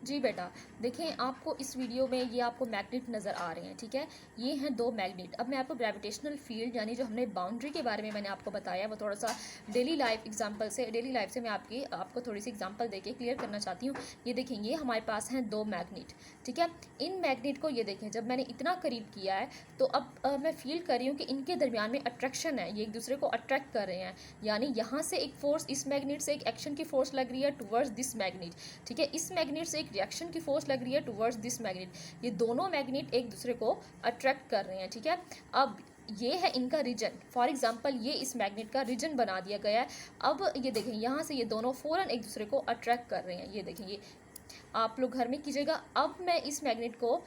जी बेटा, देखें आपको इस वीडियो में ये आपको मैग्नेट नज़र आ रहे हैं, ठीक है। ये हैं दो मैग्नेट। अब मैं आपको ग्रेविटेशनल फील्ड यानी जो हमने बाउंड्री के बारे में मैंने आपको बताया वो थोड़ा सा डेली लाइफ से मैं आपको थोड़ी सी एग्जांपल देके क्लियर करना चाहती हूँ। ये देखें, ये हमारे पास हैं दो मैग्नेट, ठीक है। इन मैग्नेट को ये देखें, जब मैंने इतना करीब किया है तो अब मैं फील कर रही हूँ कि इनके दरमियान में अट्रैक्शन है, ये एक दूसरे को अट्रैक्ट कर रहे हैं। यानी यहाँ से एक फोर्स, इस मैग्नेट से एक एक्शन की फोर्स लग रही है टुवर्ड्स दिस मैग्नेट, ठीक है। इस मैग्नेट से एक रिएक्शन की फोर्स लग रही है टुवर्ड्स दिस मैग्नेट। ये दोनों मैग्नेट एक दूसरे को अट्रैक्ट कर रहे हैं, ठीक है। अब ये है इनका रीजन, फॉर एग्जांपल ये इस मैग्नेट का रीजन बना दिया गया है। अब ये देखें, यहाँ से ये दोनों फ़ौरन एक दूसरे को अट्रैक्ट कर रहे हैं। ये देखें, ये आप लोग घर में कीजिएगा। अब मैं इस मैग्नेट को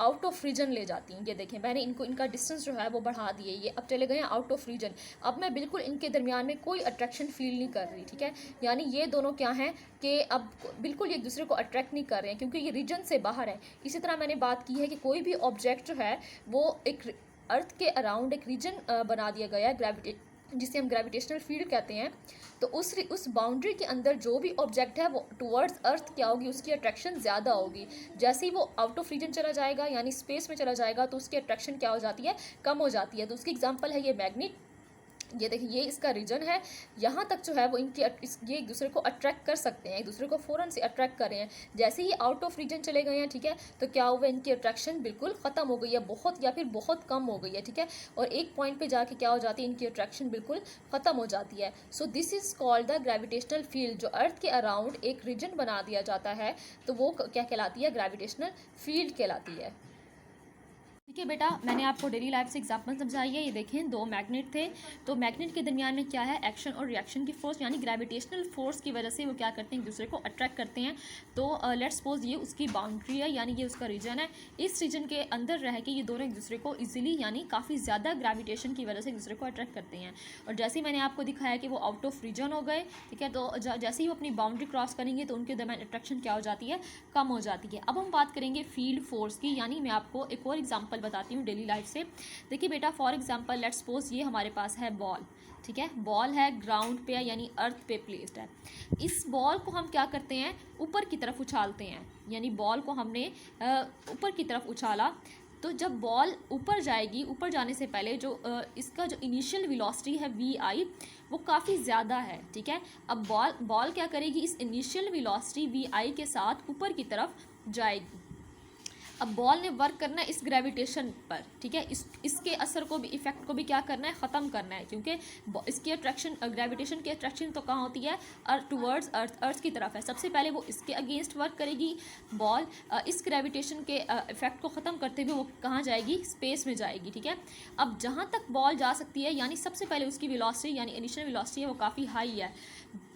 आउट ऑफ रीजन ले जाती हूँ। ये देखें, मैंने इनका डिस्टेंस जो है वो बढ़ा दिए, ये अब चले गए हैं आउट ऑफ रीजन। अब मैं बिल्कुल इनके दरमियान में कोई अट्रैक्शन फील नहीं कर रही, ठीक है। यानी ये दोनों क्या हैं कि अब बिल्कुल एक दूसरे को अट्रैक्ट नहीं कर रहे हैं क्योंकि ये रीजन से बाहर है। इसी तरह मैंने बात की है कि कोई भी ऑब्जेक्ट जो है वो एक अर्थ के अराउंड एक रीजन बना दिया गया है, ग्रेविटी, जिसे हम ग्रेविटेशनल फील्ड कहते हैं। तो उस बाउंड्री के अंदर जो भी ऑब्जेक्ट है वो टुवर्ड्स अर्थ क्या होगी, उसकी अट्रैक्शन ज़्यादा होगी। जैसे ही वो आउट ऑफ रीजन चला जाएगा यानी स्पेस में चला जाएगा तो उसकी अट्रैक्शन क्या हो जाती है, कम हो जाती है। तो उसकी एग्जांपल है ये मैग्नेट। ये देखिए, ये इसका रीजन है। यहाँ तक जो है वो ये एक दूसरे को अट्रैक्ट कर सकते हैं, एक दूसरे को फ़ौरन से अट्रैक्ट कर रहे हैं। जैसे ही आउट ऑफ रीजन चले गए हैं, ठीक है, तो क्या हुआ, इनकी अट्रैक्शन बिल्कुल ख़त्म हो गई है, बहुत या फिर बहुत कम हो गई है, ठीक है। और एक पॉइंट पे जाके क्या हो जाती है, इनकी अट्रैक्शन बिल्कुल ख़त्म हो जाती है। So this is called the gravitational field. जो अर्थ के अराउंड एक रीजन बना दिया जाता है तो वो क्या कहलाती है, ग्रेविटेशनल फील्ड कहलाती है। ठीक है बेटा, मैंने आपको डेली लाइफ से एग्जांपल समझाई है। ये देखें, दो मैग्नेट थे, तो मैग्नेट के दरमियान में क्या है, एक्शन और रिएक्शन की फोर्स यानी ग्रेविटेशनल फोर्स की वजह से वो क्या करते हैं, एक दूसरे को अट्रैक्ट करते हैं। तो लेट्स सपोज ये उसकी बाउंड्री है यानी ये उसका रीजन है। इस रीजन के अंदर रह के ये दोनों एक दूसरे को इजीली यानी काफ़ी ज़्यादा ग्रेविटेशन की वजह से एक दूसरे को अट्रैक्ट करते हैं। और जैसे ही मैंने आपको दिखाया कि वो आउट ऑफ रीजन हो गए, ठीक है, तो जैसे ही वो अपनी बाउंड्री क्रॉस करेंगे तो उनके दरमियान अट्रैक्शन क्या हो जाती है, कम हो जाती है। अब हम बात करेंगे फील्ड फोर्स की, यानी मैं आपको एक और एग्जाम्पल बताती हूँ डेली लाइफ से। देखिए बेटा, फॉर एग्जांपल लेट्स सपोज ये हमारे पास है बॉल, ठीक है। बॉल है, ग्राउंड पे है यानी अर्थ पे प्लेस्ड है। इस बॉल को हम क्या करते हैं, ऊपर की तरफ उछालते हैं। यानी बॉल को हमने ऊपर की तरफ उछाला, तो जब बॉल ऊपर जाएगी, ऊपर जाने से पहले जो इसका जो इनिशियल वेलोसिटी है vi, वो काफ़ी ज़्यादा है, ठीक है। अब बॉल क्या करेगी, इस इनिशियल वेलोसिटी vi के साथ ऊपर की तरफ जाएगी। अब बॉल ने वर्क करना है इस ग्रेविटेशन पर, ठीक है। इसके असर को भी, इफेक्ट को भी क्या करना है, ख़त्म करना है, क्योंकि इसकी अट्रैक्शन, ग्रेविटेशन की अट्रैक्शन तो कहाँ होती है, टुवर्ड्स अर्थ की तरफ है। सबसे पहले वो इसके अगेंस्ट वर्क करेगी बॉल, इस ग्रेविटेशन के इफेक्ट को ख़त्म करते हुए वो कहाँ जाएगी, स्पेस में जाएगी, ठीक है। अब जहाँ तक बॉल जा सकती है यानी सबसे पहले उसकी वेलोसिटी यानी इनिशियल वेलोसिटी है वो काफ़ी हाई है।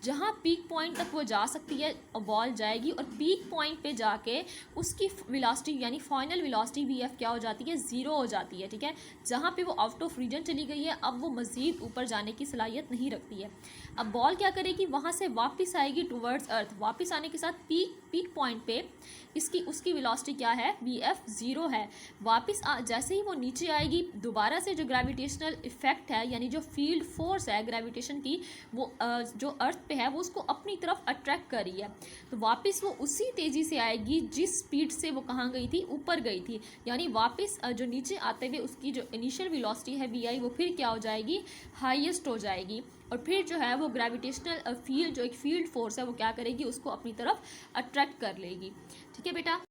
जहाँ पीक पॉइंट तक वो जा सकती है और बॉल जाएगी, और पीक पॉइंट पे जाके उसकी वेलोसिटी यानी फाइनल वेलोसिटी vf क्या हो जाती है, ज़ीरो हो जाती है, ठीक है। जहाँ पे वो आउट ऑफ रीजन चली गई है, अब वो मज़ीद ऊपर जाने की सलाहियत नहीं रखती है। अब बॉल क्या करेगी, वहाँ से वापस आएगी टुवर्ड्स अर्थ। वापस आने के साथ पीक पॉइंट पे उसकी वेलोसिटी क्या है, vf ज़ीरो है। वापस जैसे ही वो नीचे आएगी, दोबारा से जो ग्रेविटेशनल इफेक्ट है यानी जो फील्ड फोर्स है ग्रेविटेशन की, वो जो अर्थ पे है वो उसको अपनी तरफ अट्रैक्ट कर रही है। तो वापस वो उसी तेज़ी से आएगी जिस स्पीड से वो कहाँ गई थी, ऊपर गई थी। यानी वापस जो नीचे आते हुए उसकी जो इनिशियल वेलोसिटी है vi, वो फिर क्या हो जाएगी, हाईएस्ट हो जाएगी। और फिर जो है वो ग्रेविटेशनल फील्ड, जो एक फील्ड फोर्स है, वो क्या करेगी, उसको अपनी तरफ अट्रैक्ट कर लेगी, ठीक है बेटा।